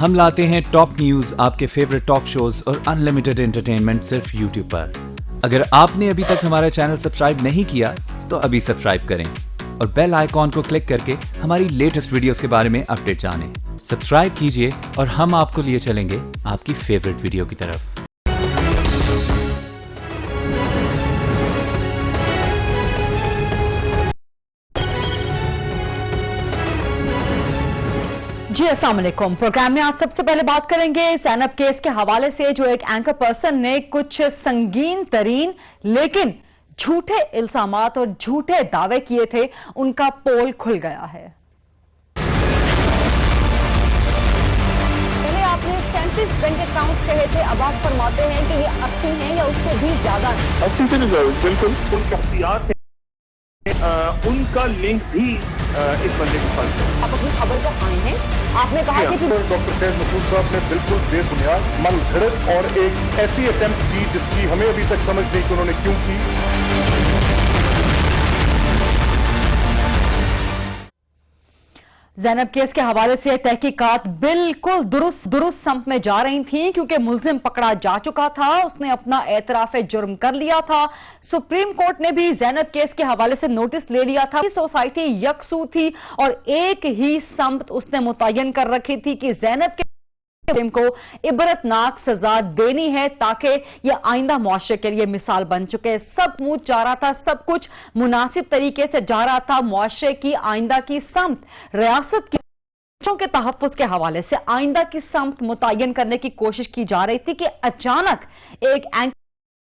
ہم لاتے ہیں ٹاپ نیوز، آپ کے فیوریٹ ٹاک شوز اور انلمیٹڈ انٹرٹینمنٹ صرف یوٹیوب پر۔ اگر آپ نے ابھی تک ہمارا چینل سبسکرائب نہیں کیا تو ابھی سبسکرائب کریں اور بیل آئیکن کو کلک کر کے ہماری لیٹسٹ ویڈیوز کے بارے میں اپڈیٹ جانیں۔ سبسکرائب کیجئے اور ہم آپ کو لیے چلیں گے آپ کی فیوریٹ ویڈیو کی طرف۔ جی السلام علیکم۔ پروگرام میں آج سب سے پہلے بات کریں گے زینب کیس کے حوالے سے، جو ایک اینکر پرسن نے کچھ سنگین ترین لیکن جھوٹے الزامات اور جھوٹے دعوے کیے تھے، ان کا پول کھل گیا ہے۔ پہلے آپ نے 37 بینک اکاؤنٹس کہے تھے، اب آپ فرماتے ہیں کہ یہ 80 ہیں یا اس سے بھی زیادہ ہیں۔ 80 سے بالکل ان شخصیات ہیں، ان کا لنک بھی اس بندے کے پاس ہے۔ آپ اپنی خبر پر آئے ہیں، آپ نے کہا کہ ڈاکٹر سید مسعود صاحب نے بالکل بے بنیاد من گھڑت اور ایک ایسی اٹیمپٹ کی جس کی ہمیں ابھی تک سمجھ نہیں کہ انہوں نے کیوں کی۔ زینب کیس کے حوالے سے تحقیقات بالکل درست سمت میں جا رہی تھیں، کیونکہ ملزم پکڑا جا چکا تھا، اس نے اپنا اعتراف جرم کر لیا تھا۔ سپریم کورٹ نے بھی زینب کیس کے حوالے سے نوٹس لے لیا تھا۔ سوسائٹی یکسو تھی اور ایک ہی سمت اس نے متعین کر رکھی تھی کہ زینب کے کو عبرتناک سزا دینی ہے تاکہ یہ آئندہ معاشرے کے لیے مثال بن چکے۔ سب سموتھ جا رہا تھا، سب کچھ مناسب طریقے سے جا رہا تھا، معاشرے کی آئندہ کی سمت، ریاست کی بچوں کے تحفظ کے حوالے سے آئندہ کی سمت متعین کرنے کی کوشش کی جا رہی تھی کہ اچانک ایک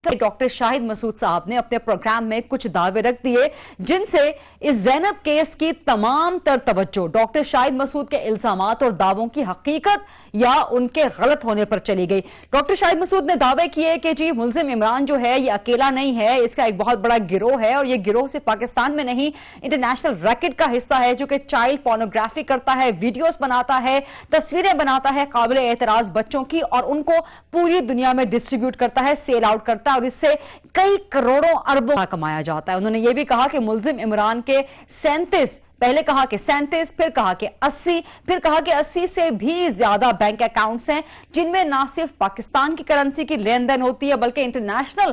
ڈاکٹر شاہد مسعود صاحب نے اپنے پروگرام میں کچھ دعوے رکھ دیے جن سے اس زینب کیس کی تمام تر توجہ ڈاکٹر شاہد مسعود کے الزامات اور دعووں کی حقیقت یا ان کے غلط ہونے پر چلی گئی۔ ڈاکٹر شاہد مسعود نے دعوے کیے کہ جی ملزم عمران جو ہے یہ اکیلا نہیں ہے، اس کا ایک بہت بڑا گروہ ہے، اور یہ گروہ صرف پاکستان میں نہیں انٹرنیشنل ریکٹ کا حصہ ہے، جو کہ چائلڈ پورنوگرافی کرتا ہے، ویڈیوز بناتا ہے، تصویریں بناتا ہے قابل اعتراض بچوں کی، اور ان کو پوری دنیا میں ڈسٹریبیوٹ کرتا ہے، سیل آؤٹ کرتا ہے، اور اس سے کئی کروڑوں اربوں کمایا جاتا ہے۔ انہوں نے یہ بھی کہا کہ ملزم عمران کے 37، پہلے کہا کہ 37، پھر کہا کہ 80، پھر کہا کہ 80 سے بھی زیادہ بینک اکاؤنٹس ہیں جن میں نہ صرف پاکستان کی کرنسی کی لین دین ہوتی ہے بلکہ انٹرنیشنل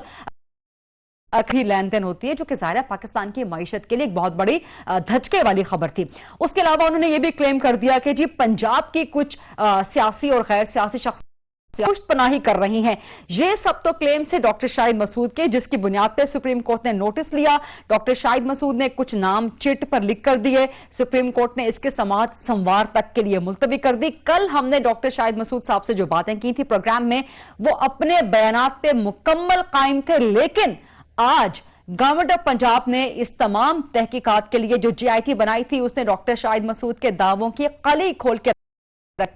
بھی لین دین ہوتی ہے، جو کہ ظاہر ہے پاکستان کی معیشت کے لیے ایک بہت بڑی دھچکے والی خبر تھی۔ اس کے علاوہ انہوں نے یہ بھی کلیم کر دیا کہ جی پنجاب کی کچھ سیاسی اور غیر سیاسی شخص پشت پناہی کر رہی ہیں۔ یہ سب تو کلیم سے ڈاکٹر شاہد مسعود کے، جس کی بنیاد پہ سپریم کورٹ نے نوٹس لیا۔ ڈاکٹر شاہد مسعود نے کچھ نام چٹ پر لکھ کر دیے، سپریم کورٹ نے اس کے سماعت سوموار تک کے لیے ملتوی کر دی۔ کل ہم نے ڈاکٹر شاہد مسعود صاحب سے جو باتیں کی تھی پروگرام میں، وہ اپنے بیانات پہ مکمل قائم تھے، لیکن آج گورنمنٹ آف پنجاب نے اس تمام تحقیقات کے لیے جو GIT بنائی تھی، اس نے ڈاکٹر شاہد مسعود کے دعووں کی قلی کھول کے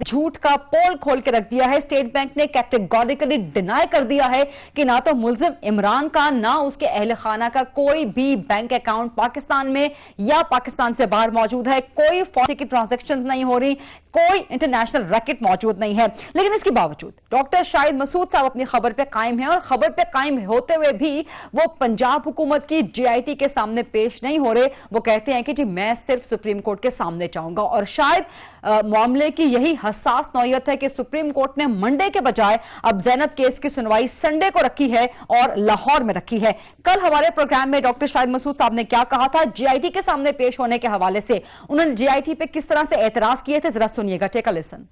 جھوٹ کا پول کھول کے رکھ دیا ہے۔ اسٹیٹ بینک نے کیٹیگوریکلی ڈینائی کر دیا ہے کہ نہ تو ملزم عمران کا نہ اس کے اہل خانہ کا کوئی بھی بینک اکاؤنٹ پاکستان میں یا پاکستان سے باہر موجود ہے، کوئی فوری کی ٹرانزیکشنز نہیں ہو رہی، کوئی انٹرنیشنل ریکٹ موجود نہیں ہے۔ لیکن اس کے باوجود ڈاکٹر شاہد مسعود صاحب اپنی خبر پہ قائم ہیں، اور خبر پہ قائم ہوتے ہوئے بھی وہ پنجاب حکومت کی GIT کے سامنے پیش نہیں ہو رہے۔ وہ کہتے ہیں کہ جی میں صرف سپریم کورٹ کے سامنے چاہوں گا، اور شاید معاملے کی یہی حساس نوعیت ہے کہ سپریم کورٹ نے منڈے کے بجائے اب زینب کیس کی سنوائی سنڈے کو رکھی ہے اور لاہور میں رکھی ہے۔ کل ہمارے پروگرام میں ڈاکٹر شاہد مسعود صاحب نے کیا کہا تھا GIT کے سامنے پیش ہونے کے حوالے سے، انہوں نے GIT پہ کس طرح سے اعتراض کیے تھے، ذرا سنیے گا، ٹیک اے لسن۔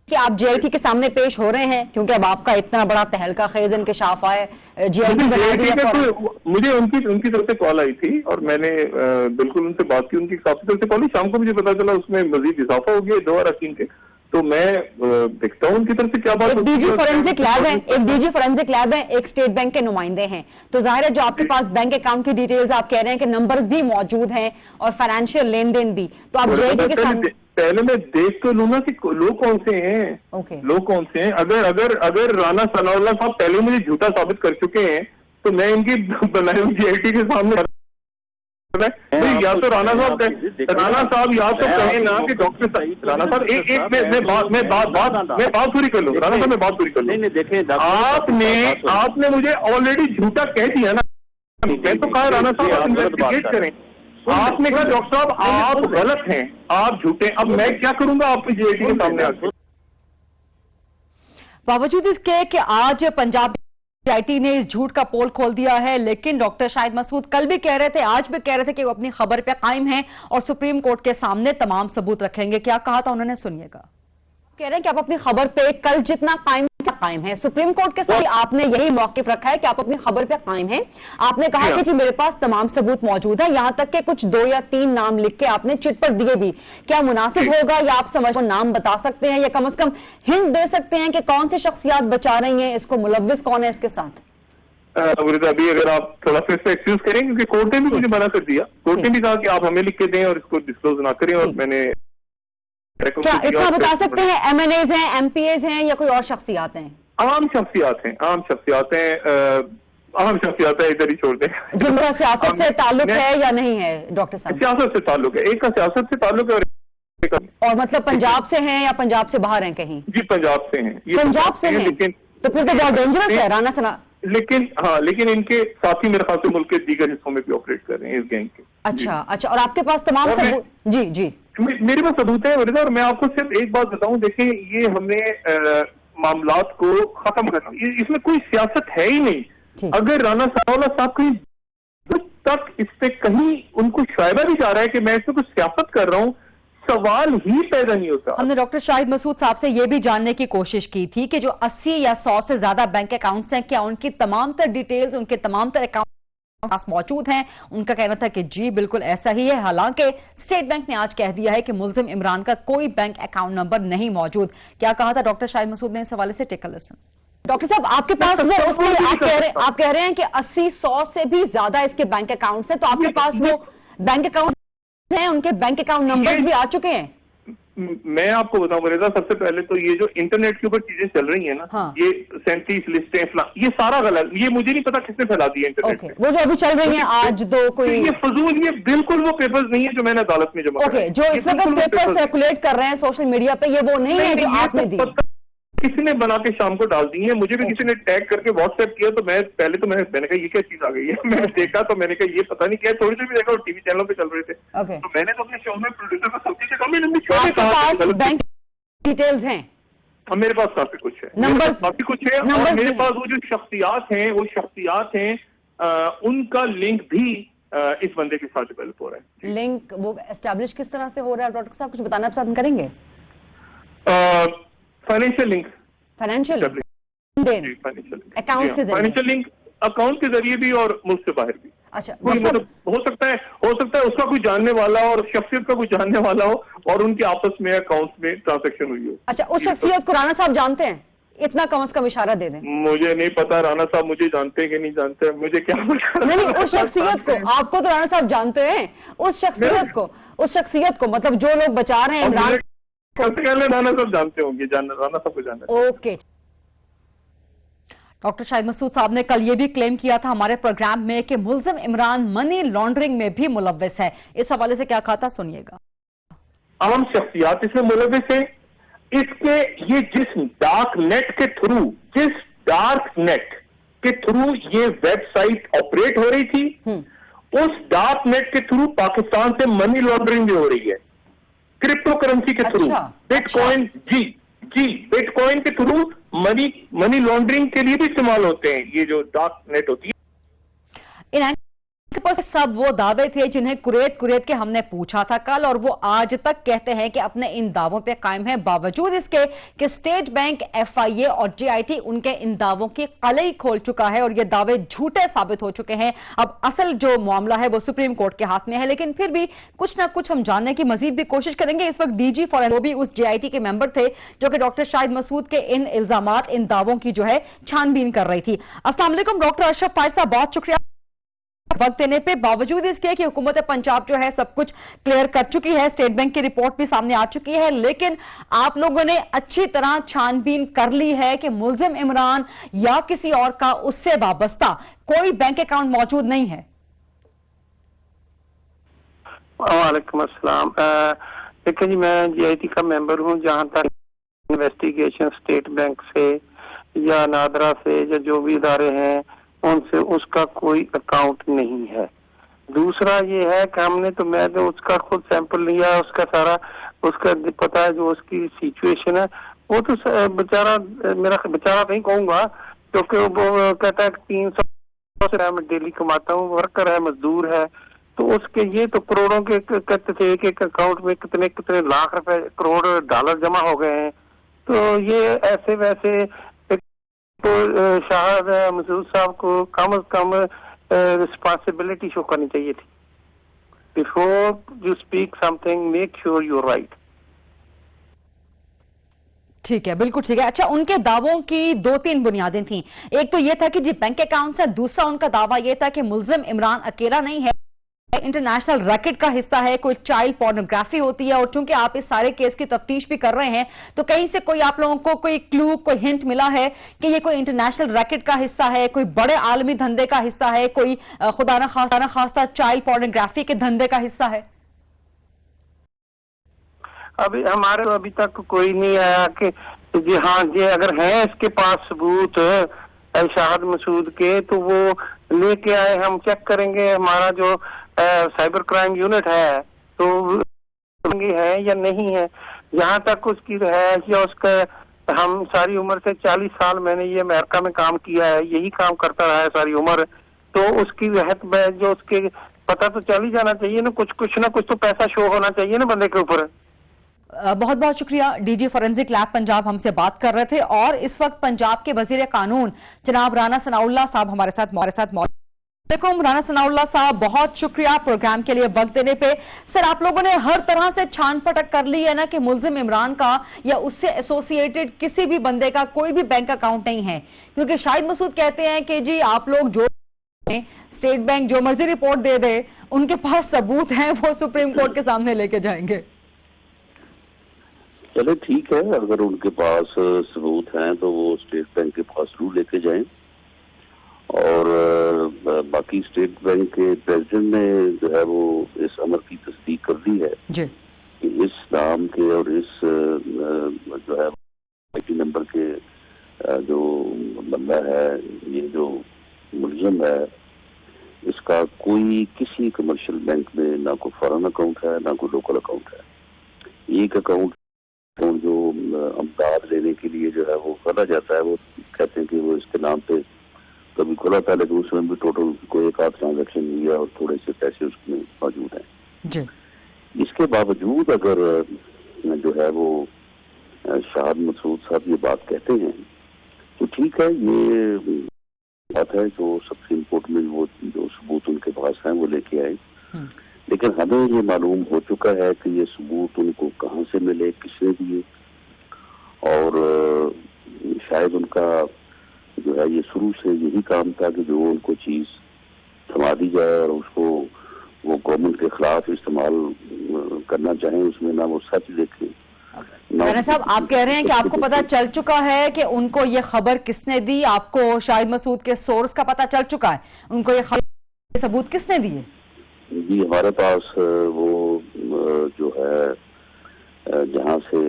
کہ آپ GIT کے سامنے پیش ہو رہے ہیں کیونکہ اب آپ کا اتنا بڑا تہلکہ خیز انکشاف آئے، GIT بنا دیا۔ مجھے ان کی طرف سے کال آئی تھی اور میں نے بالکل ان سے بات کی، ان کی طرف سے کال، شام کو مجھے پتا چلا اس میں مزید اضافہ ہو گیا 2 اراکین کے، تو میں دیکھتا ہوں ان کی طرف سے کیا بات ہوتی ہے۔ DG فورینزک لیب ہے، ایک DG فورینزک لیب ہے، ایک اسٹیٹ بینک کے نمائندے ہیں، تو ظاہر ہے جو آپ کے پاس بینک اکاؤنٹ کی ڈیٹیلز آپ کہہ رہے ہیں کہ نمبرز بھی موجود ہیں اور فائنینشیل لین دین بھی، تو آپ GIT کے سامنے پہلے میں دیکھ تو لوں نا کہ لوگ کون سے ہیں، لوگ کون سے ہیں۔ اگر رانا ثناء اللہ صاحب پہلے مجھے جھوٹا ثابت کر چکے ہیں تو میں ان کی بنائی ہوئی GIT کے سامنے یا تو رانا صاحب یا تو کہیں نا کہ ڈاکٹر رانا صاحب میں بات پوری کر لوں، رانا صاحب میں بات پوری کر لوں۔ آپ نے مجھے آلریڈی جھوٹا کہہ دیا نا، میں تو کہا رانا صاحب آپ انویسٹیگیٹ کریں، آپ نے کہا ڈاکٹر صاحب آپ غلط ہیں، آپ جھوٹے، اب میں کیا کروں گا آپ کی GIT کے سامنے آ کے؟ बावजूद इसके कि आज पंजाब GIT ने इस झूठ का पोल खोल दिया है, लेकिन डॉक्टर शाहिद मसूद कल भी कह रहे थे, आज भी कह रहे थे कि वो अपनी खबर पे कायम हैं और सुप्रीम कोर्ट के सामने तमाम सबूत रखेंगे। क्या कहा था उन्होंने, सुनिएगा। कह रहे हैं कि आप अपनी खबर पे कल जितना कायम है, सुप्रीम कोर्ट के साथ आपने यही मौकिफ रखा है कि आप अपनी खबर पे कायम हैं। आपने कहा कि जी मेरे पास तमाम सबूत मौजूद है, यहां तक कि कुछ 2 या 3 नाम लिख के आपने चिट पर दिए भी। क्या मुनासिब होगा, या आप समझ नाम बता सकते हैं या कम से कम हिंट दे सकते हैं कि कौन सी शख्सियात बचा रही हैं इसको, मुलव्विस कौन है इसके साथ? अभी अगर आप थोड़ा सा इससे एक्सक्यूज करें, क्योंकि कोर्ट ने भी मुझे मना कर दिया। कोर्ट ने भी कहा कि आप हमें लिख के दें और इसको डिस्क्लोज ना करें, और मैंने क्या इतना बता सकते हैं MNAs हैं, MPAs हैं या कोई और शख्सियात हैं? आम शख्सियात हैं, आम शख्सियात है, इधर ही छोड़ दें। जिनका सियासत से ताल्लुक है या नहीं है डॉक्टर साहब? सियासत से ताल्लुक है, एक का सियासत से ताल्लुक है और मतलब पंजाब से हैं या पंजाब से बाहर हैं कहीं? जी पंजाब से हैं। पंजाब से हैं, लेकिन तो फिर तो बहुत डेंजरस है राना सना। लेकिन इनके साथी मेरे ख्याल से मुल्क के दीगर हिस्सों में भी ऑपरेट कर रहे हैं इस गैंग के। अच्छा, और आपके पास तमाम सबूत? जी मेरे पास सबूत है और मैं आपको सिर्फ एक बात बताऊं, देखिए ये हमने मामलात को खत्म करना, इसमें कोई सियासत है ही नहीं। अगर राना सनाउल्लाह साहब कहीं तक इस पे कहीं उनको शायबा भी जा रहा है कि मैं इसमें कुछ सियासत कर रहा हूं, सवाल ही पैदा नहीं होता। हमने डॉक्टर शाहिद मसूद साहब से यह भी जानने की कोशिश की थी कि जो 80 या 100 से ज्यादा बैंक अकाउंट्स हैं, क्या उनकी तमाम तर डिटेल्स, उनके तमाम तर अकाउंट पास मौजूद हैं? उनका कहना था कि जी बिल्कुल ऐसा ही है। हालांकि स्टेट बैंक ने आज कह दिया है कि मुल्जिम इमरान का कोई बैंक अकाउंट नंबर नहीं मौजूद। क्या कहा था डॉक्टर शाहिद मसूद ने इस हवाले से? Take a listen. डॉक्टर साहब आपके पास वो उसमें आप कह रहे हैं कि 80-100 से भी ज्यादा इसके बैंक अकाउंट्स हैं, तो आपके पास वो बैंक अकाउंट हैं, उनके बैंक अकाउंट नंबर्स भी आ चुके हैं? मैं आपको बताऊं मरेजा, सबसे पहले तो ये जो इंटरनेट के ऊपर चीजें चल रही हैं ना, हाँ। ये 37 लिस्टें, ये सारा गलत, ये मुझे नहीं पता किसने फैला दी है इंटरनेट पे। वो जो अभी चल रही हैं आज दो कोई, ये फजूल, ये बिल्कुल वो पेपर्स नहीं है जो मैंने अदालत में जमा किए। जो इस वक्त पेपर सर्कुलेट कर रहे हैं सोशल मीडिया पे, ये वो नहीं है जो आपने दी। किसी ने बना के शाम को डाल दी है, मुझे भी किसी ने टैग करके व्हाट्सएप किया, तो मैंने कहा ये क्या चीज आ गई है। मैंने देखा तो मैंने कहा ये पता नहीं क्या है, थोड़ी देर भी देखा और टीवी चैनलों पे चल रहे थे। तो मैंने तो अपने शो में प्रोड्यूसर को सबकी से कहा बैंक डिटेल्स हैं? मेरे पास काफी कुछ है, काफी कुछ है, और मेरे पास वो जो शख्सियात हैं उनका लिंक भी इस बंदे के साथ डेवलप हो रहा है। लिंक वो एस्टैब्लिश किस तरह से हो रहा है डॉक्टर साहब, कुछ बताना पसंद करेंगे? फाइनेंशियल लिंक अकाउंट्स के जरिए, फाइनेंशियल लिंक अकाउंट के जरिए भी और मुल्क से बाहर भी। अच्छा, मतलब हो सकता है उसका कोई जानने वाला और शख्सियत का कोई जानने वाला हो और उनके आपस में अकाउंट्स में ट्रांजैक्शन हुई हो। अच्छा, उस शख्सियत को राणा साहब जानते हैं? इतना कम से कम इशारा दे दें। मुझे नहीं पता राणा साहब मुझे जानते हैं कि नहीं जानते, मुझे क्या पता। नहीं, उस शख्सियत को, आपको तो राणा साहब जानते हैं, उस शख्सियत को मतलब जो लोग बचा रहे हैं इमरान, राणा साहब जानते होंगे, राणा साहब को जानते। ओके। डॉक्टर शाहिद मसूद साहब ने कल ये भी क्लेम किया था हमारे प्रोग्राम में कि मुल्जिम इमरान मनी लॉन्ड्रिंग में भी मुलव्विस है। इस हवाले से क्या कहा था, सुनिएगा। आम शख्सियात इसमें मुलव्विस है। इसके ये जिस डार्क नेट के थ्रू ये वेबसाइट ऑपरेट हो रही थी, उस डार्क नेट के थ्रू पाकिस्तान से मनी लॉन्ड्रिंग भी हो रही है, क्रिप्टो करेंसी के थ्रू। बिटकॉइन, जी बिटकॉइन के थ्रू मनी लॉन्ड्रिंग के लिए भी इस्तेमाल होते हैं ये जो डार्क नेट होती है। सब वो दावे थे जिन्हें कुरेद के हमने पूछा था कल, और वो आज तक कहते हैं कि अपने इन दावों पे कायम है, बावजूद इसके कि स्टेट बैंक, FIA और GIT उनके इन दावों की कलई खोल चुका है और ये दावे झूठे साबित हो चुके हैं। अब असल जो मामला है वो सुप्रीम कोर्ट के हाथ में है, लेकिन फिर भी कुछ ना कुछ हम जानने की मजीद भी कोशिश करेंगे। इस वक्त DG फॉरेन वो भी उस GIT के मेंबर थे जो कि डॉक्टर शाहिद मसूद के इन इल्जामात, इन दावों की जो है छानबीन कर रही थी। अस्सलाम वालेकुम डॉक्टर अशरफ ताहिर साहब, बहुत शुक्रिया वक्त देने पे। बावजूद इसके कि हुकूमत पंजाब जो है सब कुछ क्लियर कर चुकी है, स्टेट बैंक की रिपोर्ट भी सामने आ चुकी है, लेकिन आप लोगों ने अच्छी तरह छानबीन कर ली है कि मुल्जिम इमरान या किसी और का उससे वाबस्ता कोई बैंक अकाउंट मौजूद नहीं है। वालेकुम अस्सलाम। देखिए जी, मैं GIT का मेंबर हूं। जहां तक इन्वेस्टिगेशन स्टेट बैंक से या नादरा से या जो भी इदारे हैं उनसे उसका कोई अकाउंट नहीं है। दूसरा ये है कि मैं तो उसका खुद सैंपल लिया, उसका सारा उसका पता है जो उसकी सिचुएशन है, وہ تو बेचारा मेरा बेचारा नहीं कहूँगा, क्योंकि वो कहता है कि 300 से मैं डेली कमाता हूँ, वर्कर है, मजदूर है, तो उसके ये तो करोड़ों के कहते थे एक अकाउंट में कितने कितने लाख रुपए करोड़ डॉलर जमा हो गए हैं। तो ये ऐसे वैसे तो शाहिद मसूद साहब को कम से कम रिस्पॉन्सिबिलिटी शो करनी चाहिए थी। Before you speak something make sure you are right. ठीक है, बिल्कुल ठीक है। अच्छा, उनके दावों की 2-3 बुनियादें थी। एक तो ये था कि जी बैंक अकाउंट है, दूसरा उनका दावा ये था कि मुलजिम इमरान अकेला नहीं है, इंटरनेशनल रैकेट का हिस्सा है, कोई चाइल्ड पोर्नोग्राफी होती है। और चूंकि आप इस सारे केस की तफ्तीश भी कर रहे हैं, तो कहीं से कोई आप लोगों को कोई क्लू, कोई हिंट मिला है कि ये कोई इंटरनेशनल रैकेट का हिस्सा है, कोई बड़े आलमी धंधे का हिस्सा है, कोई खुदा ना खास्ता चाइल्ड पोर्नोग्राफी के धंधे का हिस्सा है? अभी तक कोई नहीं आया कि जी हाँ जी अगर हैं इसके पास सबूत शाहिद मसूद के, तो वो लेके आए, हम चेक करेंगे। हमारा जो साइबर क्राइम यूनिट है तो है या नहीं है, यहाँ तक उसकी रहायश या उसका, हम सारी उम्र से 40 साल मैंने ये अमेरिका में काम किया है, यही काम करता रहा है सारी उम्र, तो उसकी रहत जो उसके पता तो चल ही जाना चाहिए ना, कुछ ना कुछ तो पैसा शो होना चाहिए ना बंदे के ऊपर। बहुत बहुत शुक्रिया। डीजी फॉरेंसिक लैब पंजाब हमसे बात कर रहे थे, और इस वक्त पंजाब के वजीर कानून जनाब राना सनाउल्लाह साहब हमारे साथ मौजूद। देखो राना सनाउल्लाह साहब, बहुत शुक्रिया प्रोग्राम के लिए वक्त देने पे। सर, आप लोगों ने हर तरह से छान पटक कर ली है ना कि मुलजिम इमरान का या उससे एसोसिएटेड किसी भी बंदे का कोई भी बैंक अकाउंट नहीं है, क्योंकि शाहिद मसूद कहते हैं कि जी आप लोग जो स्टेट बैंक जो मर्जी रिपोर्ट दे दे, उनके पास सबूत हैं, वो सुप्रीम कोर्ट के सामने लेके जाएंगे। चले ठीक है, अगर उनके पास सबूत हैं तो वो स्टेट बैंक के पास रू लेके जाएं। और बाकी स्टेट बैंक के प्रेसिडेंट ने जो है वो इस अमर की तस्दीक कर दी है जी कि इस नाम के और इस जो है आईटी नंबर के जो बंदा है, ये जो मुलजिम है, इसका कोई किसी कमर्शियल बैंक में ना कोई फॉरेन अकाउंट है ना कोई लोकल अकाउंट है। एक अकाउंट जो अमदाद लेने के लिए जो है वो खोला जाता है, वो कहते हैं कि वो इसके नाम पे कभी खुला था, लेकिन उसमें भी टोटल कोई एक आध ट्रांजेक्शन हुआ और थोड़े से पैसे उसमें मौजूद हैं। इसके बावजूद अगर जो है वो शाहिद मसूद साहब ये बात कहते हैं तो ठीक है, ये बात है जो सुप्रीम कोर्ट में वो जो सबूत उनके पास हैं वो लेके आए। लेकिन हमें ये मालूम हो चुका है कि ये सबूत उनको कहाँ से मिले, किसने दिए, और शायद उनका जो है ये शुरू से यही काम था कि जो उनको चीज थमा दी जाए और उसको वो गवर्नमेंट के खिलाफ इस्तेमाल करना चाहें, उसमें ना वो सच देखें। राना साहब, आप कह रहे हैं कि आपको पता चल चुका है कि उनको ये खबर किसने दी? आपको शाहिद मसूद के सोर्स का पता चल चुका है, उनको ये खबर सबूत किसने दिए? जी, हमारे पास वो जो है जहाँ से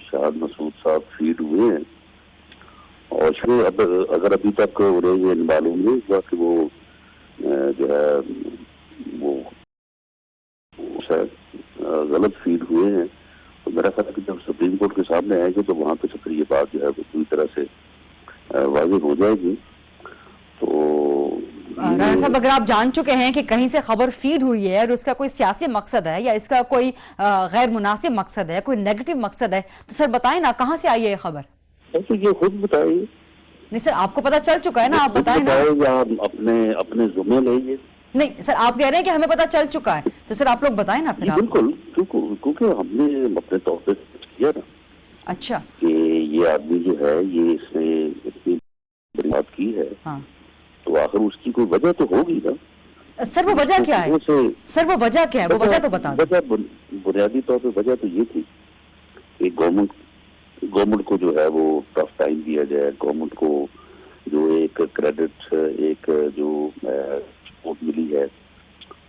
शाहिद मसूद साहब फीड हुए हैं, और अगर अभी तक उन्हें ये मालूम नहीं हुआ कि वो जो है वो शायद गलत फीड हुए हैं, तो मेरा ख्याल है कि जब सुप्रीम कोर्ट के सामने आएंगे तो वहाँ पे फिर ये बात जो है वो पूरी तरह से वाज़ेह हो जाएगी। तो राना साहब, अगर आप जान चुके हैं कि कहीं से खबर फीड हुई है और उसका कोई सियासी मकसद है या इसका कोई गैर मुनासिब मकसद है, कोई नेगेटिव मकसद है, तो सर बताएं ना, कहाँ से आई है ये खबर? तो ये खुद बताइए। नहीं सर, आपको पता चल चुका है ना, आप बताएं ना। या अपने जुम्मे लेंगे। नहीं सर, आप कह रहे हैं कि हमें पता चल चुका है, तो सर आप लोग बताएं ना फिर। बिल्कुल, क्योंकि हमने अपने तौर पर किया ना। अच्छा, कि ये आदमी जो है ये इसने इतनी बड़ी बात की है, हाँ, तो आखिर उसकी कोई वजह तो होगी ना। सर वो वजह क्या है? सर वो वजह क्या है, वो वजह तो बता दो। बुनियादी तौर पे वजह तो ये थी कि गवर्नमेंट को जो है वो टफ टाइम दिया जाए, गवर्नमेंट को जो एक क्रेडिट एक जो सपोर्ट मिली है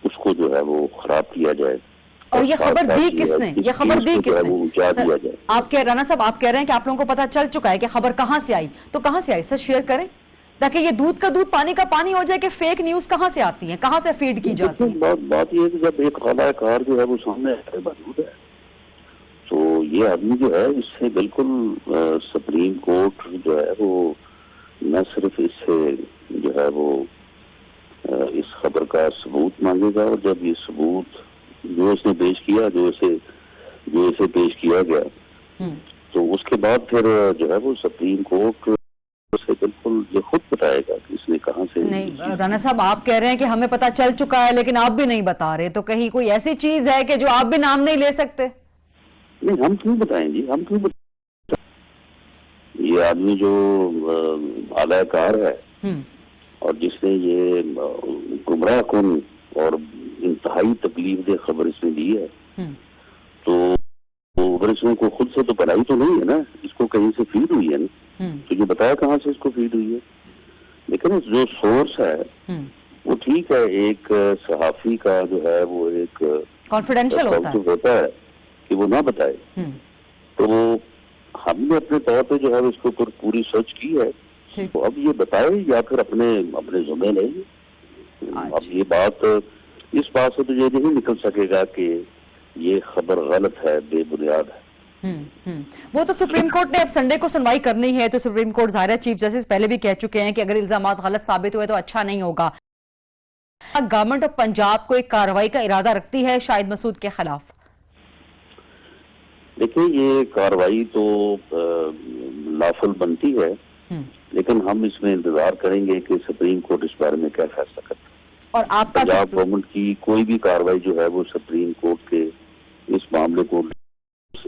उसको जो है वो खराब किया जाए। और ये खबर दी किसने? ये खबर दी किसने? सर, आप कह राना साहब, आप कह रहे हैं कि आप लोगों को पता चल चुका है कि खबर कहाँ से आई, तो कहाँ से आई सर, शेयर करें ताकि ये दूध का दूध पानी का पानी हो जाए कि फेक न्यूज कहाँ से आती है, कहाँ से फीड की जाती है। बात ये है कि जब एक खलाकार जो है वो सामने मौजूद है, तो یہ آدمی جو ہے اس سے بالکل سپریم کورٹ جو ہے وہ نہ صرف اس سے جو ہے وہ اس خبر کا ثبوت مانگے گا، اور جب یہ ثبوت جو اس نے پیش کیا، جو اسے پیش کیا گیا، تو اس کے بعد پھر جو ہے وہ سپریم کورٹ سے بالکل یہ خود بتائے گا کہ اس نے کہاں سے. نہیں رانا صاحب، آپ کہہ رہے ہیں کہ ہمیں پتہ چل چکا ہے لیکن آپ بھی نہیں بتا رہے، تو کہیں کوئی ایسی چیز ہے کہ جو آپ بھی نام نہیں لے سکتے؟ نہیں، ہم کیوں بتائیں جی، ہم کیوں بتائیں؟ یہ آدمی جو اعلی کار ہے اور جس نے یہ گمراہ کن اور انتہائی تکلیف دہ خبر اس نے دی ہے، تو اگر اس میں کو خود سے تو پڑھائی تو نہیں ہے نا، اس کو کہیں سے فیڈ ہوئی ہے نا، تو یہ بتایا کہاں سے اس کو فیڈ ہوئی ہے. لیکن جو سورس ہے وہ ٹھیک ہے، ایک صحافی کا جو ہے وہ ایک کانفیڈینشیل ہوتا ہے کہ وہ نہ بتائے، تو ہم نے اپنے طور پہ جو ہے اس کے اوپر پوری سرچ کی ہے، تو اب یہ بتائے یا پھر اپنے ذمہ لیں گے. اب یہ بات اس بات سے تو یہ نہیں نکل سکے گا کہ یہ خبر غلط ہے، بے بنیاد ہے. وہ تو سپریم کورٹ نے اب سنڈے کو سنوائی کرنی ہے، تو سپریم کورٹ ظاہرہ چیف جسٹس پہلے بھی کہہ چکے ہیں کہ اگر الزامات غلط ثابت ہوئے تو اچھا نہیں ہوگا. گورنمنٹ آف پنجاب کو ایک کارروائی کا ارادہ رکھتی ہے شاہد مسعود کے خلاف؟ دیکھیں، یہ کارروائی تو لافل بنتی ہے، لیکن ہم اس میں انتظار کریں گے کہ سپریم کورٹ اس بارے میں کیا فیصلہ کرتا ہے. اور آپ کا پنجاب گورنمنٹ کی کوئی بھی کارروائی جو ہے وہ سپریم کورٹ کے اس معاملے کو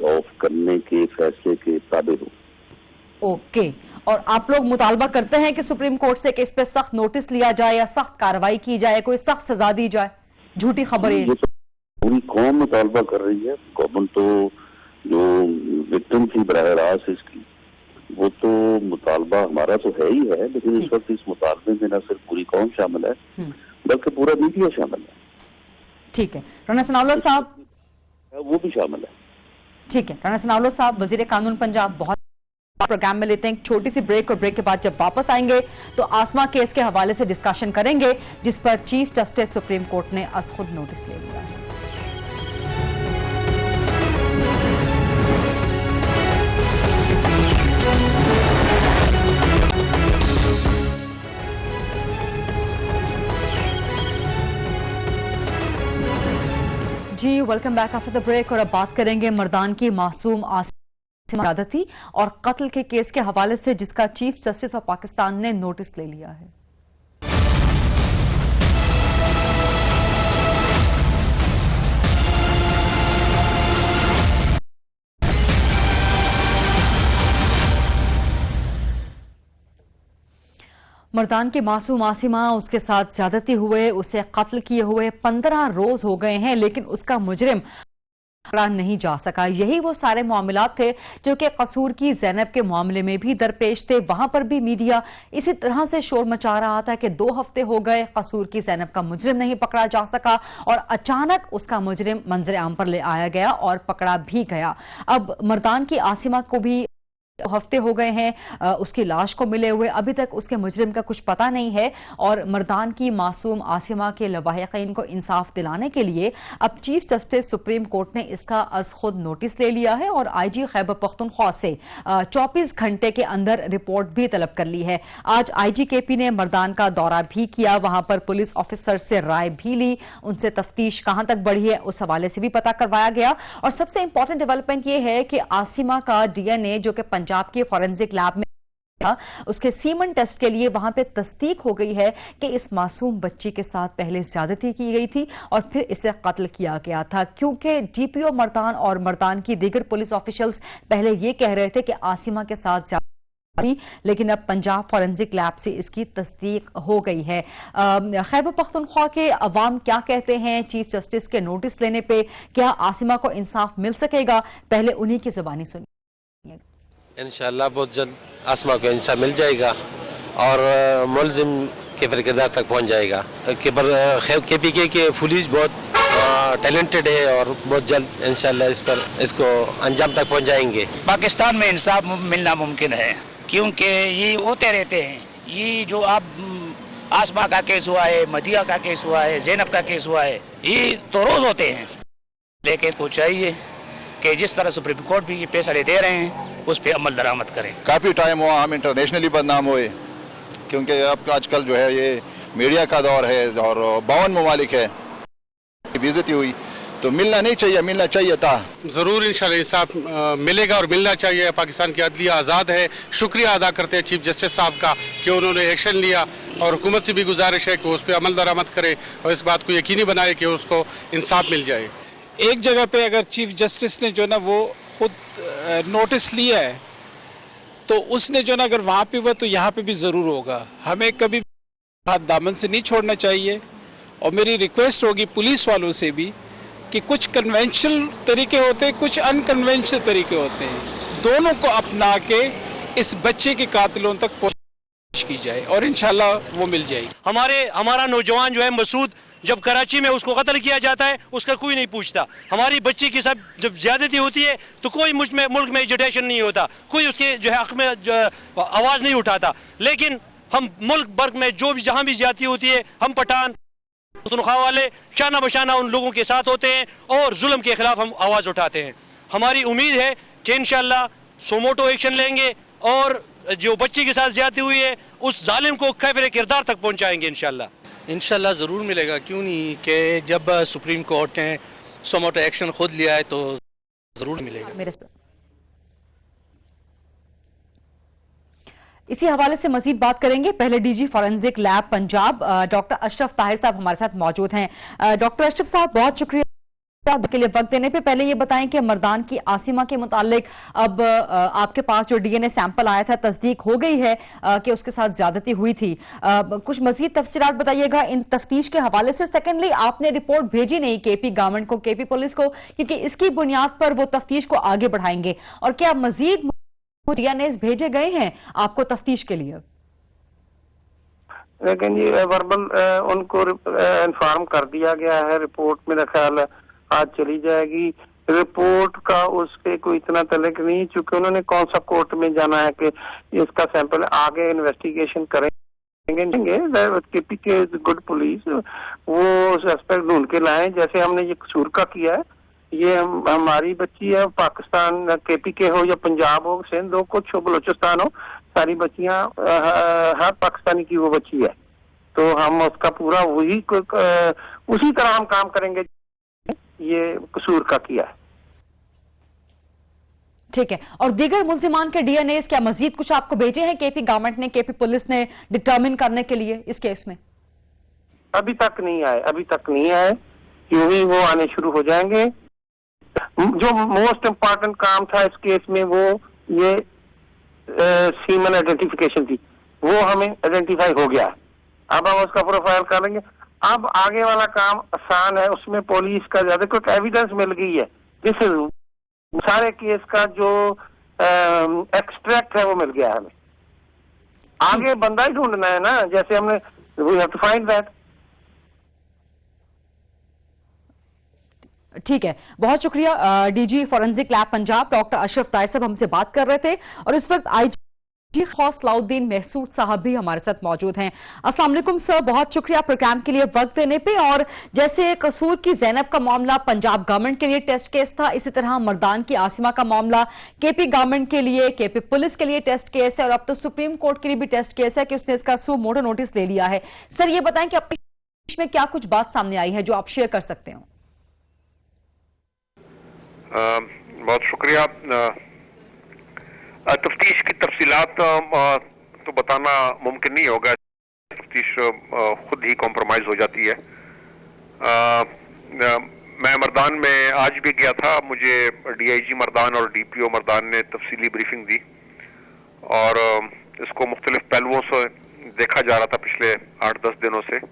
آف کرنے کے فیصلے کے تابع ہو. اوکے، اور آپ لوگ مطالبہ کرتے ہیں کہ سپریم کورٹ سے کہ اس پہ سخت نوٹس لیا جائے یا سخت کارروائی کی جائے، کوئی سخت سزا دی جائے جھوٹی خبریں؟ یہ تو پوری قوم مطالبہ کر رہی ہے. گورنمنٹ تو جو وکٹم تھی براہ راست اس کی، وہ تو مطالبہ ہمارا تو ہے ہی ہے، لیکن اس وقت اس مطالبے میں نہ صرف پوری قوم شامل ہے بلکہ پورا میڈیا شامل ہے. ٹھیک ہے، رانا ثناء اللہ صاحب وہ بھی شامل ہے. ٹھیک ہے، رانا ثناء اللہ صاحب وزیر قانون پنجاب، بہت پروگرام میں لیتے ہیں ایک چھوٹی سی بریک، اور بریک کے بعد جب واپس آئیں گے تو آسما کیس کے حوالے سے ڈسکشن کریں گے جس پر چیف جسٹس سپریم کورٹ نے از خود نوٹس لے لیا. جی welcome back after the break, اور اب بات کریں گے مردان کی معصوم آسما عادتی اور قتل کے کیس کے حوالے سے جس کا چیف جسٹس آف پاکستان نے نوٹس لے لیا ہے. مردان کی معصوم آسمہ، اس کے ساتھ زیادتی ہوئے، اسے قتل کیے ہوئے 15 روز ہو گئے ہیں، لیکن اس کا مجرم پکڑا نہیں جا سکا. یہی وہ سارے معاملات تھے جو کہ قصور کی زینب کے معاملے میں بھی درپیش تھے. وہاں پر بھی میڈیا اسی طرح سے شور مچا رہا تھا کہ 2 ہفتے ہو گئے قصور کی زینب کا مجرم نہیں پکڑا جا سکا، اور اچانک اس کا مجرم منظر عام پر لے آیا گیا اور پکڑا بھی گیا. اب مردان کی آسمہ کو بھی ہفتے ہو گئے ہیں اس کی لاش کو ملے ہوئے، ابھی تک اس کے مجرم کا کچھ پتہ نہیں ہے. اور مردان کی معصوم آسمہ کے لواحقین کو انصاف دلانے کے لیے اب چیف جسٹس سپریم کورٹ نے اس کا از خود نوٹس لے لیا ہے اور آئی جی خیبر پختونخوا سے 24 گھنٹے کے اندر رپورٹ بھی طلب کر لی ہے. آج آئی جی کے پی نے مردان کا دورہ بھی کیا، وہاں پر پولیس آفیسر سے رائے بھی لی، ان سے تفتیش کہاں تک بڑھی ہے اس حوالے سے بھی پتہ کروایا گیا. اور سب سے امپورٹنٹ ڈیولپمنٹ یہ ہے کہ آسمہ کا ڈی این اے جو کہ پنجاب کی فورنزک لیب میں اس کے سیمن ٹیسٹ کے لیے وہاں پہ تصدیق ہو گئی ہے کہ اس معصوم بچی کے ساتھ پہلے زیادتی کی گئی تھی اور پھر اسے قتل کیا گیا تھا. کیونکہ ڈی پی او مردان اور مردان کی دیگر پولیس آفیشلز پہلے یہ کہہ رہے تھے کہ آسمہ کے ساتھ زیادتی، لیکن اب پنجاب فورنزک لیب سے اس کی تصدیق ہو گئی ہے. خیبر پختونخوا کے عوام کیا کہتے ہیں چیف جسٹس کے نوٹس لینے پہ؟ کیا آسمہ کو انصاف مل سکے گا؟ پہلے انہی کی زبانی سنیے. انشاءاللہ بہت جلد آسمہ کو انصاف مل جائے گا اور ملزم کے کردار تک پہنچ جائے گا. کے پی کے پولیس بہت ٹیلنٹڈ ہے اور بہت جلد انشاءاللہ اس کو انجام تک پہنچ جائیں گے. پاکستان میں انصاف ملنا ممکن ہے کیونکہ یہ ہوتے رہتے ہیں. یہ جو اب آسمہ کا کیس ہوا ہے، مدیہ کا کیس ہوا ہے، زینب کا کیس ہوا ہے، یہ تو روز ہوتے ہیں. لیکن کو چاہیے کہ جس طرح سپریم کورٹ بھی یہ فیصلے دے رہے ہیں اس پہ عمل درآمد کریں. کافی ٹائم ہوا ہم انٹرنیشنلی بدنام ہوئے، کیونکہ اب آج کل جو ہے یہ میڈیا کا دور ہے اور 52 ممالک ہے، بےعزتی ہوئی تو ملنا نہیں چاہیے، ملنا چاہیے تھا. ضرور انشاءاللہ انصاف ملے گا اور ملنا چاہیے. پاکستان کی عدلیہ آزاد ہے. شکریہ ادا کرتے ہیں چیف جسٹس صاحب کا کہ انہوں نے ایکشن لیا، اور حکومت سے بھی گزارش ہے کہ اس پہ عمل درآمد کرے اور اس بات کو یقینی بنائے کہ اس کو انصاف مل جائے. ایک جگہ پہ اگر چیف جسٹس نے جو نا وہ خود نوٹس لیا ہے تو اس نے جو نا اگر وہاں پہ ہوا تو یہاں پہ بھی ضرور ہوگا. ہمیں کبھی ہاتھ دامن سے نہیں چھوڑنا چاہیے، اور میری ریکویسٹ ہوگی پولیس والوں سے بھی کہ کچھ کنونشنل طریقے ہوتے ہیں، کچھ ان کنونشنل طریقے ہوتے ہیں، دونوں کو اپنا کے اس بچے کے قاتلوں تک پہنچ کی جائے اور انشاءاللہ وہ مل جائے گی. ہمارا نوجوان جو ہے مسعود، جب کراچی میں اس کو قتل کیا جاتا ہے اس کا کوئی نہیں پوچھتا. ہماری بچی کی سب جب زیادتی ہوتی ہے تو کوئی ملک میں ایجوٹیشن نہیں ہوتا، کوئی اس کے جو ہے حق میں آواز نہیں اٹھاتا. لیکن ہم ملک بھر میں جو بھی جہاں بھی زیادتی ہوتی ہے، ہم پٹھان پختونخوا والے شانہ بشانہ ان لوگوں کے ساتھ ہوتے ہیں اور ظلم کے خلاف ہم آواز اٹھاتے ہیں. ہماری امید ہے کہ انشاءاللہ سوموٹو ایکشن لیں گے اور جو بچی کے ساتھ زیادتی ہوئی ہے اس ظالم کو کیفر کردار تک پہنچائیں گے انشاءاللہ. انشاءاللہ ضرور ملے گا، کیوں نہیں، کہ جب سپریم کورٹ نے سوموٹو ایکشن خود لیا ہے تو ضرور ملے گا. اسی حوالے سے مزید بات کریں گے. پہلے D G forensic lab Punjab doctor Ashraf Tahir صاحب ہمارے ساتھ موجود ہیں. ڈاکٹر اشرف صاحب بہت شکریہ کے لیے وقت دینے پہ. پہلے یہ بتائیں کہ مردان کی عاصمہ کے متعلق اب آپ کے پاس جو ڈی این اے سیمپل آیا تھا تصدیق ہو گئی ہے کہ اس کے ساتھ زیادتی ہوئی تھی. کچھ مزید تفصیلات بتائیے گا ان تفتیش کے حوالے سے. سیکنڈلی آپ نے رپورٹ بھیجی نہیں کے پی گورنمنٹ کو، کے پی پولیس کو، کیونکہ اس کی بنیاد پر وہ تفتیش کو آگے بڑھائیں گے، اور کیا مزید ڈی این اے بھیجے گئے ہیں آپ کو تفتیش کے لیے؟ لیکن یہ وربل ان کو انفارم کر دیا گیا ہے. رپورٹ میرا خیال ہے آج چلی جائے گی. رپورٹ کا اس پہ کوئی اتنا تعلق نہیں، چونکہ انہوں نے کون سا کورٹ میں جانا ہے کہ اس کا سیمپل آگے انویسٹیگیشن کریں گے. گڈ پولیس وہ سسپیکٹ ڈھونڈ کے لائیں، جیسے ہم نے یہ قصور کا کیا ہے. یہ ہماری بچی ہے، پاکستان کے پی کے ہو یا پنجاب ہو، سندھ ہو، کچھ ہو، بلوچستان ہو، ساری بچیاں ہر پاکستانی کی وہ بچی ہے. تو ہم اس کا پورا اسی طرح ہم کام کریں گے یہ قصور کا کیا ہے. ٹھیک ہے. اور دیگر ملزمان کے ڈی این اے کیا مزید کچھ آپ کو بھیجے ہیں کے پی گورنمنٹ نے، کے پی پولیس نے ڈٹرمن کرنے کے لیے اس کیس میں؟ ابھی تک نہیں آئے. کیوں ہی وہ آنے شروع ہو جائیں گے. جو موسٹ امپارٹنٹ کام تھا اس کیس میں وہ یہ سیمن آئیڈینٹیفیکیشن تھی، وہ ہمیں آئیڈینٹیفائی ہو گیا ہے. اب ہم اس کا پروفائل کر لیں گے. اب آگے والا کام آسان ہے، اس میں پولیس کا زیادہ کوئی ایویڈنس مل گئی ہے. جس سارے کیس کا جو ایکسٹریکٹ ہے وہ مل گیا ہے ہمیں. آگے بندہ ہی ڈھونڈنا ہے نا، جیسے ہم نے we have to find that. ٹھیک ہے. بہت شکریہ. D G forensic lab Punjab doctor Ashraf Tahir صاحب ہم سے بات کر رہے تھے، اور اس وقت آئی جی خاص صلاح محسود صاحب بھی ہمارے ساتھ موجود ہیں. السلام علیکم سر، بہت شکریہ پروگرام کے لیے وقت دینے پہ. اور جیسے قصور کی زینب کا معاملہ پنجاب گورنمنٹ کے لیے ٹیسٹ کیس تھا، اسی طرح مردان کی عاصمہ کا معاملہ کے پی گورنمنٹ کے لیے، کے پی پولیس کے لیے ٹیسٹ کیس ہے، اور اب تو سپریم کورٹ کے لیے بھی ٹیسٹ کیس ہے کہ اس نے اس کا سو موٹو نوٹس لے لیا ہے. سر یہ بتائیں کہ اب میں کیا کچھ بات سامنے آئی ہے جو آپ شیئر کر سکتے ہوں؟ بہت شکریہ. تفتیش کی تفصیلات تو بتانا ممکن نہیں ہوگا، تفتیش خود ہی کمپرومائز ہو جاتی ہے. میں مردان میں آج بھی گیا تھا، مجھے ڈی آئی جی مردان اور ڈی پی او مردان نے تفصیلی بریفنگ دی، اور اس کو مختلف پہلوؤں سے دیکھا جا رہا تھا پچھلے 8-10 دنوں سے.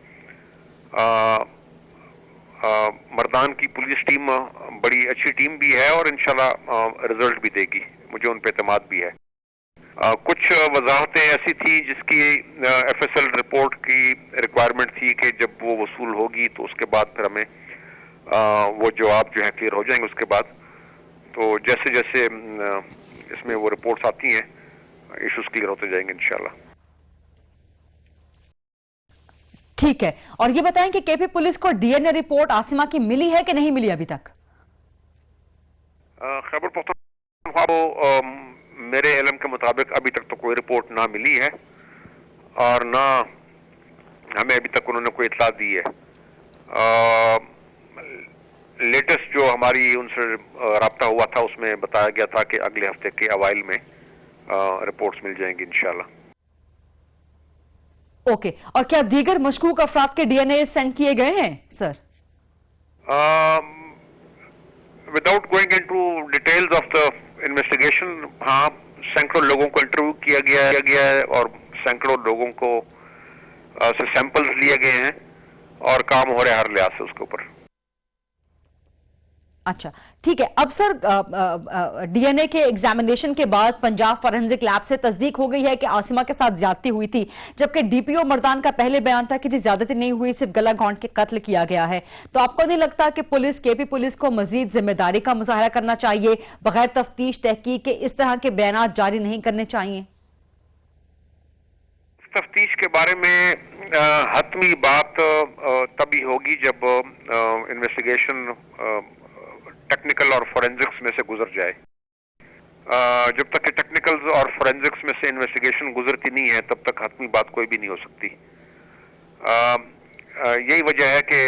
مردان کی پولیس ٹیم بڑی اچھی ٹیم بھی ہے اور انشاءاللہ رزلٹ بھی دے گی، مجھے ان پہ اعتماد بھی ہے. کچھ وضاحتیں ایسی تھی جس کی ایف ایس ایل رپورٹ کی ریکوائرمنٹ تھی کہ جب وہ وصول ہوگی تو اس کے بعد پھر ہمیں وہ جواب جو ہے کلیئر ہو جائیں گے. اس کے بعد تو جیسے جیسے اس میں وہ رپورٹس آتی ہیں ایشوز کلیئر ہوتے جائیں گے انشاءاللہ. ٹھیک ہے. اور یہ بتائیں کہ کے پی پولیس کو ڈی این اے رپورٹ عاصمہ کی ملی ہے کہ نہیں ملی ابھی تک؟ खैबर पख्तूनख्वा को मेरे इल्म के मुताबिक अभी तक तो कोई रिपोर्ट ना मिली है और ना हमें अभी तक उन्होंने कोई इतला दी है। लेटेस्ट जो हमारी उनसे राब्ता हुआ था उसमें बताया गया था कि अगले हफ्ते के अवाइल में रिपोर्ट्स मिल जाएंगी इंशाल्लाह। ओके, और क्या दीगर मशकूक अफराद के डीएनए सेंड किए गए हैं sir? Without going into details of the investigation, हाँ, सैकड़ों लोगों को इंटरव्यू किया गया है और सैकड़ों लोगों को से सैंपल्स लिए गए हैं और काम हो रहा है हर लिहाज से उसके ऊपर। अच्छा, ठीक है। अब सर डीएनए के एग्जामिनेशन के बाद पंजाब फॉरेंसिक लैब से तस्दीक हो गई है कि आसिमा के साथ ज्यादती हुई थी, जबकि डीपीओ मर्दान का पहले बयान था कि जी ज्यादती नहीं हुई, सिर्फ गला घोंट के कत्ल किया गया है। तो आपको नहीं लगता कि केपी पुलिस को मजीद जिम्मेदारी का मुजाहरा करना चाहिए, बगैर तफ्तीश तहकीक के इस तरह के बयान जारी नहीं करने चाहिए? तफ्तीश के बारे में हतमी बात तभी होगी जब इन्वेस्टिगेशन टेक्निकल और फोरेंसिक्स में से गुजर जाए। जब तक कि टेक्निकल और फोरेंसिक्स में से इन्वेस्टिगेशन गुजरती नहीं है तब तक हतमी बात कोई भी नहीं हो सकती। यही वजह है कि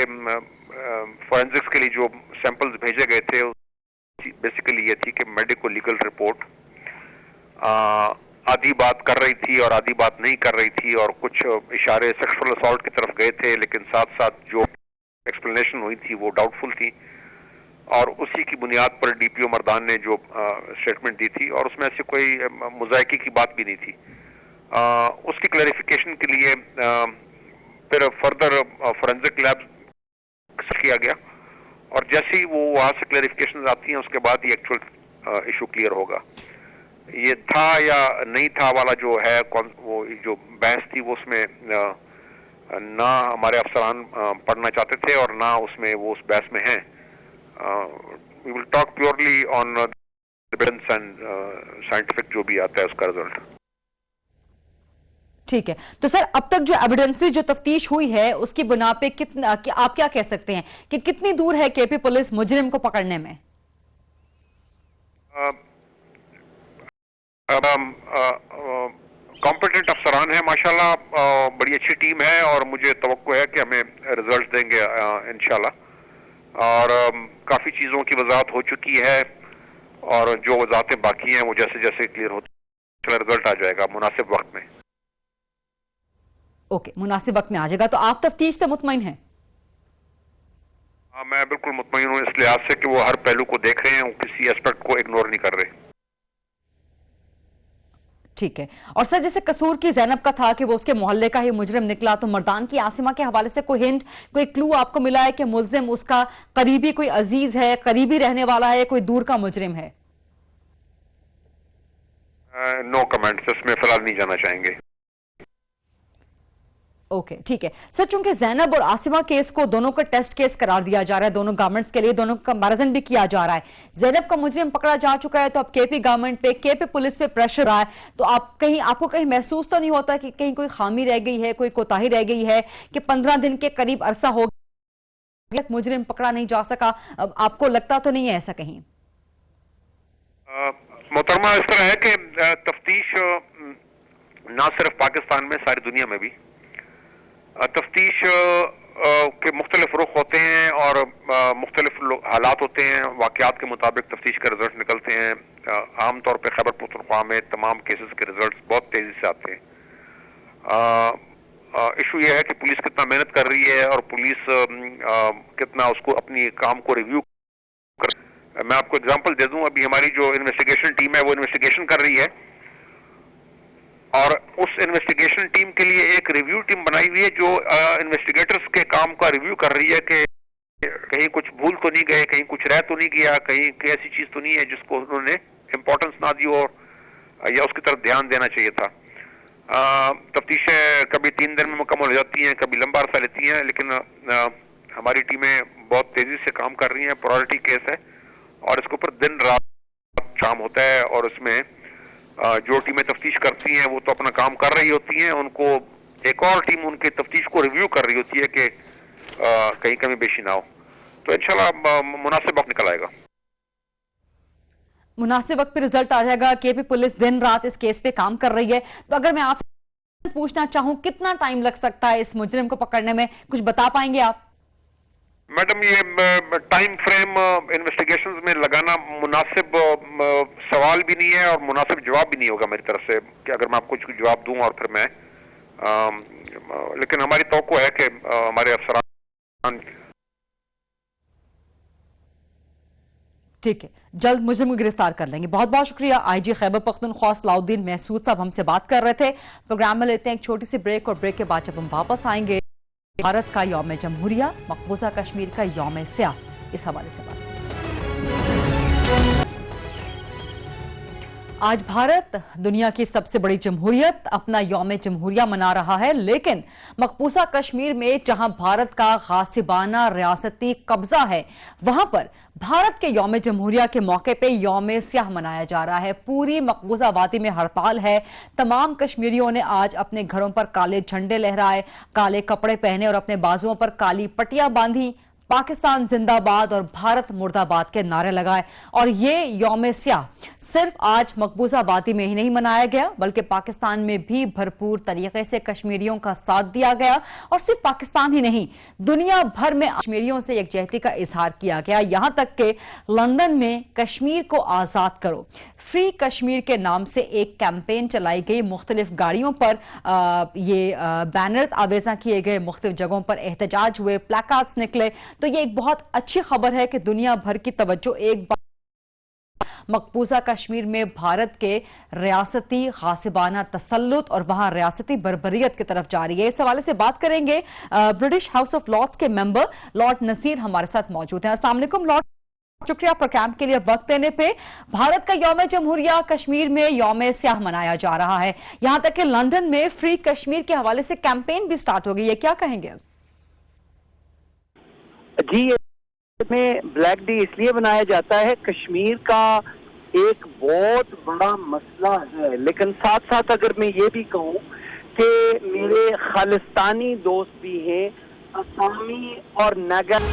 फोरेंसिक्स के लिए जो सैंपल्स भेजे गए थे बेसिकली ये थी कि मेडिको लीगल रिपोर्ट आधी बात कर रही थी और आधी बात नहीं कर रही थी और कुछ इशारे सेक्सुअल असॉल्ट की तरफ गए थे, लेकिन साथ साथ जो एक्सप्लेनेशन हुई थी वो डाउटफुल थी और उसी की बुनियाद पर डीपीओ मर्दान ने जो स्टेटमेंट दी थी और उसमें ऐसी कोई मुज़ायके की बात भी नहीं थी। उसकी क्लैरिफिकेशन के लिए फिर फर्दर फोरेंसिक लैब किया गया और जैसे ही वो वहाँ से क्लैरिफिकेशन आती हैं उसके बाद ही एक्चुअल इशू क्लियर होगा। ये था या नहीं था वाला जो है वो जो बहस थी वो उसमें ना हमारे अफसरान पढ़ना चाहते थे और ना उसमें वो उस बहस में हैं। We will talk purely on evidence and scientific जो भी आता है उसका रिजल्ट। ठीक है, तो सर अब तक जो एविडेंसेस जो तफ्तीश हुई है उसकी बुना पे कितना आप क्या कह सकते हैं कि कितनी दूर है केपी पुलिस मुजरिम को पकड़ने में? कॉम्पिटेंट अफसरान है माशाल्लाह, बड़ी अच्छी टीम है और मुझे तवक्को है कि हमें रिजल्ट देंगे इंशाल्लाह। और काफी चीजों की वजाहत हो चुकी है और जो वजाहतें बाकी हैं वो जैसे जैसे क्लियर होती रिजल्ट आ जाएगा मुनासिब वक्त में। ओके, मुनासिब वक्त में आ जाएगा। तो आप तफ्तीश से मुतमईन हैं? हाँ, मैं बिल्कुल मुतमईन हूँ इस लिहाज से कि वो हर पहलू को देख रहे हैं, वो किसी एस्पेक्ट को इग्नोर नहीं कर रहे। ठीक है, और सर जैसे कसूर की ज़ैनब का था कि वो उसके मोहल्ले का ही मुजरिम निकला, तो मर्दान की आसिमा के हवाले से कोई हिंट, कोई क्लू आपको मिला है कि मुलजिम उसका करीबी कोई अजीज है, करीबी रहने वाला है, कोई दूर का मुजरिम है? नो कमेंट्स, इसमें फिलहाल नहीं जाना चाहेंगे। ओके, ठीक है सर। चूंकि ज़ैनब और आसिमा केस को दोनों का टेस्ट केस करार दिया जा रहा है, दोनों गवर्नमेंट्स के लिए, दोनों का कंपैरिजन भी किया जा रहा है, ज़ैनब का मुजरिम पकड़ा जा चुका है, तो अब केपी गवर्नमेंट पे, केपी पुलिस पे प्रेशर रहा है, तो आपको कहीं महसूस तो नहीं होता कि कहीं कोई खामी रह गई है, कोई कोताही रह गई है कि 15 दिन के करीब अरसा हो गया मुजरिम पकड़ा नहीं जा सका? अब आपको लगता तो नहीं है ऐसा कहीं? मोहतरमा, इस तरह है कि तफ्तीश ना सिर्फ पाकिस्तान में, सारी दुनिया में भी तफ्तीश के मुख्तलिफ रुख होते हैं और मुख्तलिफ हालात होते हैं, वाक़यात के मुताबिक तफ्तीश के रिजल्ट निकलते हैं। आमतौर पर खैबर पख्तूनख्वा में तमाम केसेस के रिजल्ट बहुत तेज़ी से आते हैं। इशू ये है कि पुलिस कितना मेहनत कर रही है और पुलिस कितना उसको अपनी काम को रिव्यू कर। मैं आपको एग्जांपल दे दूं, अभी हमारी जो इन्वेस्टिगेशन टीम है वो इन्वेस्टिगेशन कर रही है और उस इन्वेस्टिगेशन टीम के लिए एक रिव्यू टीम बनाई हुई है जो इन्वेस्टिगेटर्स के काम का रिव्यू कर रही है कि कहीं कुछ भूल तो नहीं गए, कहीं कुछ रह तो नहीं गया, कहीं ऐसी चीज तो नहीं है जिसको उन्होंने इम्पोर्टेंस ना दी हो या उसकी तरफ ध्यान देना चाहिए था। तफ्तीशें कभी 3 दिन में मुकम्मल हो जाती हैं, कभी लंबा अरसा लेती हैं, लेकिन हमारी टीमें बहुत तेजी से काम कर रही हैं। प्रायोरिटी केस है और इसके ऊपर दिन रात शाम होता है और उसमें जो टीमें तफ्तीश करती हैं वो तो अपना काम कर रही होती हैं, उनको एक और टीम उनके तफ्तीश को रिव्यू कर रही होती है कि कहीं कमी बेशी ना हो। तो इंशाल्लाह मुनासिब वक्त निकल आएगा। मुनासिब वक्त पे रिजल्ट आ जाएगा। केपी पुलिस दिन रात इस केस पे काम कर रही है, तो अगर मैं आपसे पूछना चाहूं कितना टाइम लग सकता है इस मुजरिम को पकड़ने में, कुछ बता पाएंगे आप? मैडम, ये टाइम फ्रेम इन्वेस्टिगेशंस में लगाना मुनासिब सवाल भी नहीं है और मुनासिब जवाब भी नहीं होगा मेरी तरफ से कि अगर मैं आपको कुछ जवाब दूं और फिर मैं लेकिन हमारी तवक्को है कि हमारे अफसरान। ठीक है, जल्द मुजरिम को गिरफ्तार कर लेंगे। बहुत बहुत शुक्रिया। आईजी खैबर पख्तूनख्वा सलाउद्दीन महसूद साहब हमसे बात कर रहे थे। प्रोग्राम में लेते हैं एक छोटी सी ब्रेक, और ब्रेक के बाद जब हम वापस आएंगे, भारत का यौम जमहूरिया, मकबूजा कश्मीर का यौम स्याह, इस हवाले से बात। आज भारत दुनिया की सबसे बड़ी जमहूरियत अपना यौम जमहूरिया मना रहा है, लेकिन मकबूजा कश्मीर में जहां भारत का गासिबाना रियासती कब्जा है, वहां पर भारत के यौम जमहूरिया के मौके पे यौम स्याह मनाया जा रहा है। पूरी मकबूजा वादी में हड़ताल है। तमाम कश्मीरियों ने आज अपने घरों पर काले झंडे लहराए, काले कपड़े पहने और अपने बाजुओं पर काली पट्टियां बांधी, पाकिस्तान जिंदाबाद और भारत मुर्दाबाद के नारे लगाए। और ये यौम स्याह सिर्फ आज मकबूजा वादी में ही नहीं मनाया गया, बल्कि पाकिस्तान में भी भरपूर तरीके से कश्मीरियों का साथ दिया गया। और सिर्फ पाकिस्तान ही नहीं, दुनिया भर में कश्मीरियों से यकजहती का इजहार किया गया। यहां तक कि लंदन में कश्मीर को आजाद करो, फ्री कश्मीर के नाम से एक कैंपेन चलाई गई। मुख्तलिफ गाड़ियों पर ये बैनर्स आवेजा किए गए, मुख्तलिफ जगहों पर एहतजाज हुए, प्लेकार्ड्स निकले। तो ये एक बहुत अच्छी खबर है कि दुनिया भर की तवज्जो एक बार मकबूजा कश्मीर में भारत के रियासती गासिबाना तसल्लुत और वहां रियासती बर्बरियत की तरफ जा रही है। इस हवाले से बात करेंगे। ब्रिटिश हाउस ऑफ लॉर्ड्स के मेंबर लॉर्ड नसीर हमारे साथ मौजूद हैं। अस्सलाम वालेकुम लॉर्ड, शुक्रिया प्रोग्राम के लिए वक्त देने पे। भारत का यौम जमहूरिया कश्मीर में यौम स्याह मनाया जा रहा है, यहां तक कि लंदन में फ्री कश्मीर के हवाले से कैंपेन भी स्टार्ट हो गई है, क्या कहेंगे? जी, में ब्लैक डे इसलिए मनाया जाता है, कश्मीर का एक बहुत बड़ा मसला है। लेकिन साथ साथ अगर मैं ये भी कहूँ कि मेरे खालिस्तानी दोस्त भी हैं, असामी और नगर